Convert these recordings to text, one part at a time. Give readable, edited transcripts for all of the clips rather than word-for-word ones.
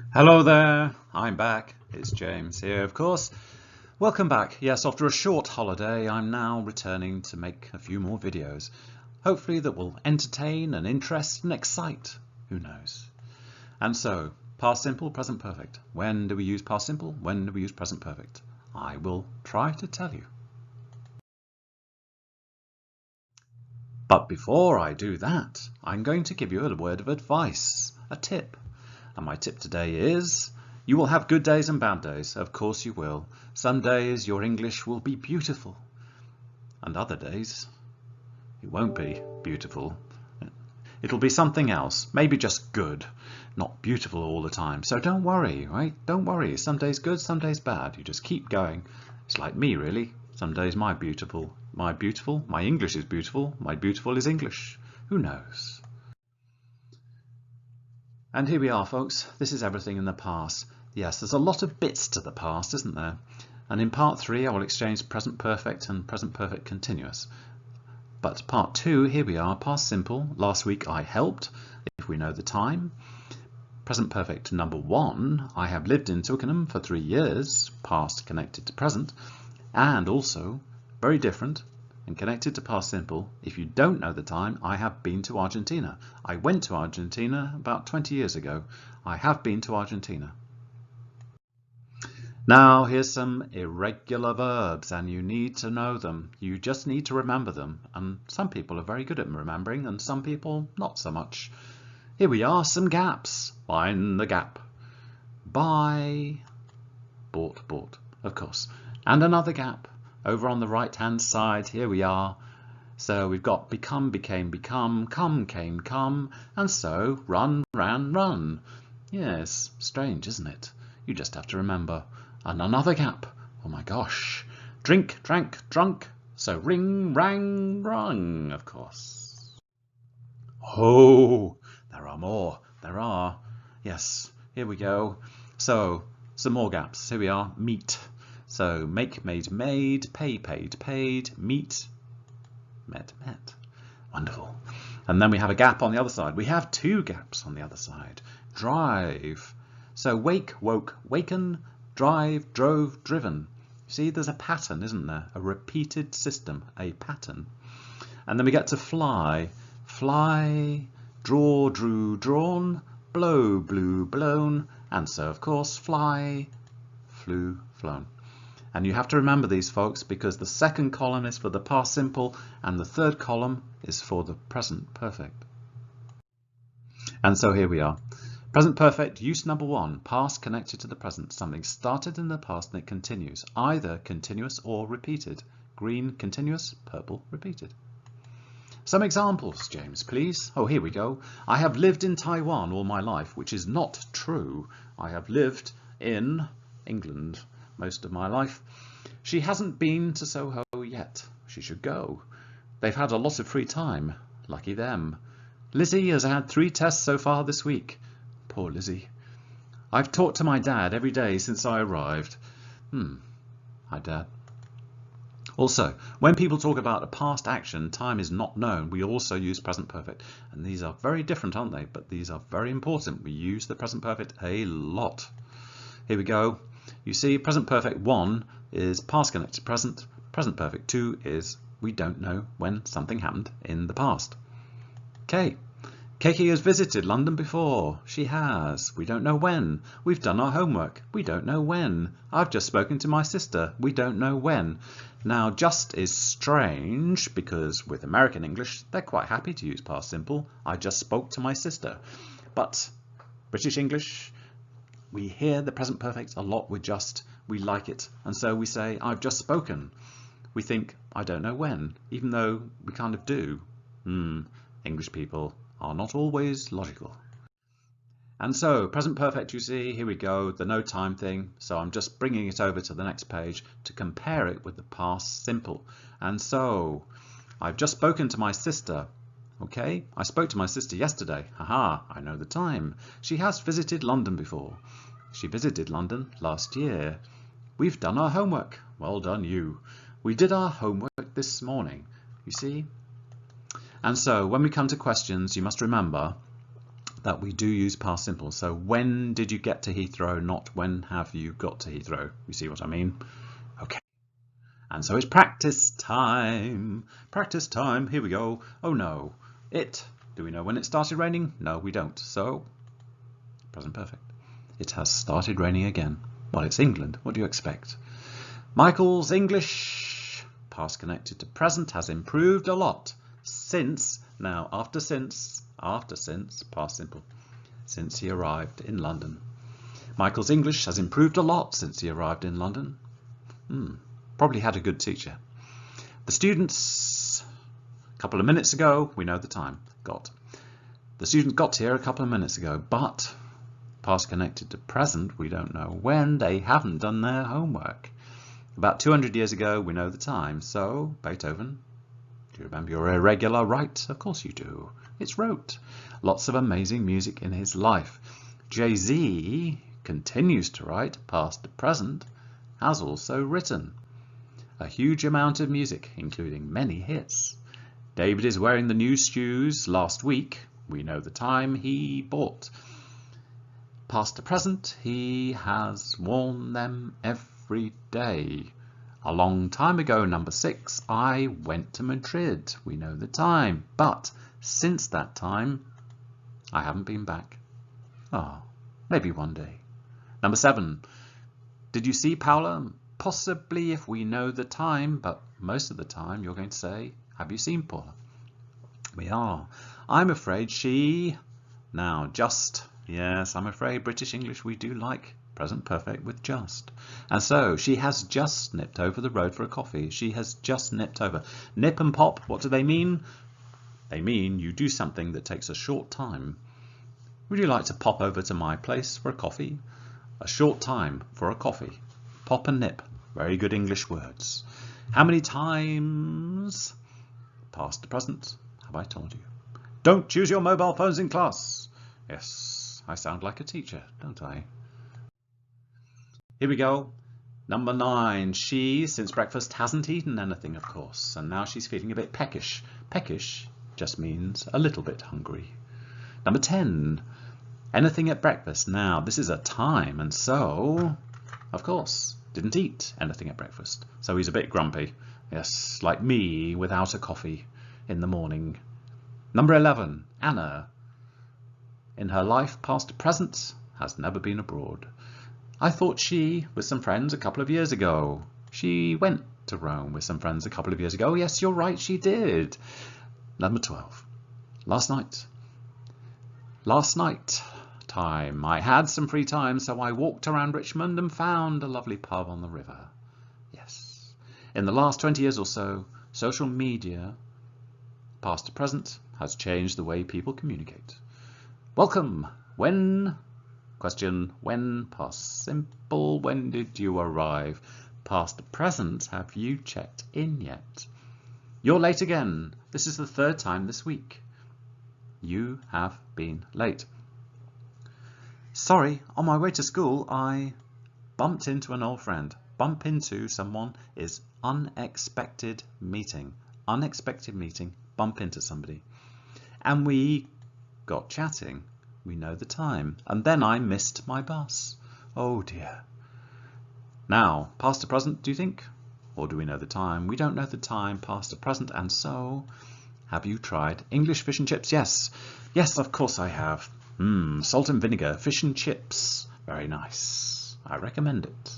Hello there, I'm back. It's James here, of course. Welcome back. Yes, after a short holiday, I'm now returning to make a few more videos. Hopefully that will entertain and interest and excite. Who knows? And so, past simple, present perfect. When do we use past simple? When do we use present perfect? I will try to tell you. But before I do that, I'm going to give you a word of advice, a tip. And my tip today is, you will have good days and bad days. Of course you will. Some days your English will be beautiful. And other days, it won't be beautiful. It'll be something else, maybe just good, not beautiful all the time. So don't worry, right? Don't worry. Some days good, some days bad. You just keep going. It's like me, really. Some days my English is beautiful. My beautiful is English. Who knows? And here we are, folks. This is everything in the past. Yes, there's a lot of bits to the past, isn't there? And in part 3, I will exchange present perfect and present perfect continuous. But part 2, here we are, past simple. Last week I helped, if we know the time. Present perfect number 1, I have lived in Twickenham for 3 years, past connected to present. And also, very different, and connected to past simple, if you don't know the time, I have been to Argentina. I went to Argentina about 20 years ago. I have been to Argentina. Now here's some irregular verbs, and you need to know them. You just need to remember them. And some people are very good at remembering, and some people not so much. Here we are, some gaps. Find the gap. Buy, bought, of course. And another gap. Over on the right hand side, here we are. So we've got become, became, become, come, came, come, and so run, ran, run. Yes, strange, isn't it? You just have to remember. And another gap. Oh my gosh. Drink, drank, drunk. So ring, rang, rung, of course. Oh, there are more. There are. Yes, here we go. So some more gaps. Here we are. Meet. So make, made, pay, paid, meet, met. Wonderful. And then we have a gap on the other side. We have 2 gaps on the other side. Drive. So wake, woke, waken, drive, drove, driven. See, there's a pattern, isn't there? A repeated system, a pattern. And then we get to fly. Fly, draw, drew, drawn, blow, blew, blown. And so, of course, fly, flew, flown. And you have to remember these, folks, because the second column is for the past simple and the third column is for the present perfect. And so here we are. Present perfect, use number 1, past connected to the present. Something started in the past and it continues, either continuous or repeated. Green, continuous, purple, repeated. Some examples, James, please. Oh, here we go. I have lived in Taiwan all my life, which is not true. I have lived in England most of my life. She hasn't been to Soho yet. She should go. They've had a lot of free time. Lucky them. Lizzie has had 3 tests so far this week. Poor Lizzie. I've talked to my dad every day since I arrived. Hi, Dad. Also, when people talk about a past action, time is not known. We also use present perfect. And these are very different, aren't they? But these are very important. We use the present perfect a lot. Here we go. You see, present perfect 1 is past connected present. Present perfect 2 is we don't know when something happened in the past. Okay. Kiki has visited London before. She has. We don't know when. We've done our homework. We don't know when. I've just spoken to my sister. We don't know when. Now, just is strange because with American English, they're quite happy to use past simple. I just spoke to my sister. But British English, we hear the present perfect a lot with just. We like it. And so we say, I've just spoken. We think, I don't know when, even though we kind of do. English people are not always logical. And so, present perfect, you see, here we go, the no time thing. So I'm just bringing it over to the next page to compare it with the past simple. And so, I've just spoken to my sister. Okay, I spoke to my sister yesterday. Haha, I know the time. She has visited London before. She visited London last year. We've done our homework. Well done, you. We did our homework this morning. You see? And so when we come to questions, you must remember that we do use past simple. So when did you get to Heathrow, not when have you got to Heathrow? You see what I mean? Okay. And so it's practice time. Practice time. Here we go. Oh no. Do we know when it started raining? No, we don't. So, present perfect. It has started raining again. Well, it's England. What do you expect? Michael's English, past connected to present, has improved a lot since, now after since, past simple, since he arrived in London. Michael's English has improved a lot since he arrived in London. Probably had a good teacher. The students, a couple of minutes ago, we know the time, got. The student got here a couple of minutes ago, but past connected to present, we don't know when. They haven't done their homework. About 200 years ago, we know the time. So, Beethoven, do you remember your irregular? Right, of course you do. It's wrote. Lots of amazing music in his life. Jay-Z continues to write, past to present, has also written a huge amount of music, including many hits. David is wearing the new shoes last week. We know the time he bought. Past to present, he has worn them every day. A long time ago, number 6, I went to Madrid. We know the time. But since that time, I haven't been back. Maybe one day. Number 7, did you see Paula? Possibly if we know the time, but most of the time you're going to say, have you seen Paula? We are. I'm afraid she... Now, just... Yes, I'm afraid British English we do like present perfect with just. And so she has just nipped over the road for a coffee. She has just nipped over. Nip and pop, what do they mean? They mean you do something that takes a short time. Would you like to pop over to my place for a coffee? A short time for a coffee. Pop and nip. Very good English words. How many times, past to present, have I told you? Don't use your mobile phones in class. Yes, I sound like a teacher, don't I? Here we go. Number 9. She, since breakfast, hasn't eaten anything, of course, and now she's feeling a bit peckish. Peckish just means a little bit hungry. Number 10. Anything at breakfast. Now, this is a time, and so, of course, didn't eat anything at breakfast. So he's a bit grumpy. Yes, like me without a coffee in the morning. Number 11. Anna, in her life past to present, has never been abroad. I thought she with some friends a couple of years ago. She went to Rome with some friends a couple of years ago. Yes, you're right, she did. Number 12. Last night. Last night time. I had some free time, so I walked around Richmond and found a lovely pub on the river. Yes. In the last 20 years or so, social media, past to present, has changed the way people communicate. Welcome. When? Question, when? Past simple. When did you arrive? Past to present. Have you checked in yet? You're late again. This is the 3rd time this week. You have been late. Sorry, on my way to school, I bumped into an old friend. Bump into someone is unexpected meeting. Unexpected meeting. Bump into somebody. And we got chatting. We know the time. And then I missed my bus. Oh dear. Now, past to present, do you think? Or do we know the time? We don't know the time, past to present. And so, have you tried English fish and chips? Yes. Yes, of course I have. Salt and vinegar, fish and chips. Very nice. I recommend it.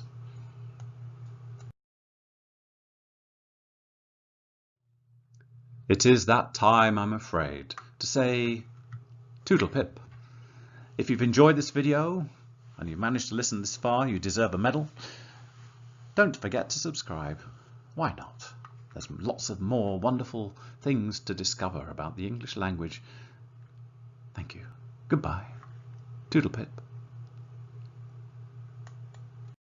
It is that time, I'm afraid, to say toodle pip. If you've enjoyed this video and you've managed to listen this far, you deserve a medal. Don't forget to subscribe. Why not? There's lots of more wonderful things to discover about the English language. Thank you. Goodbye. Toodle pip.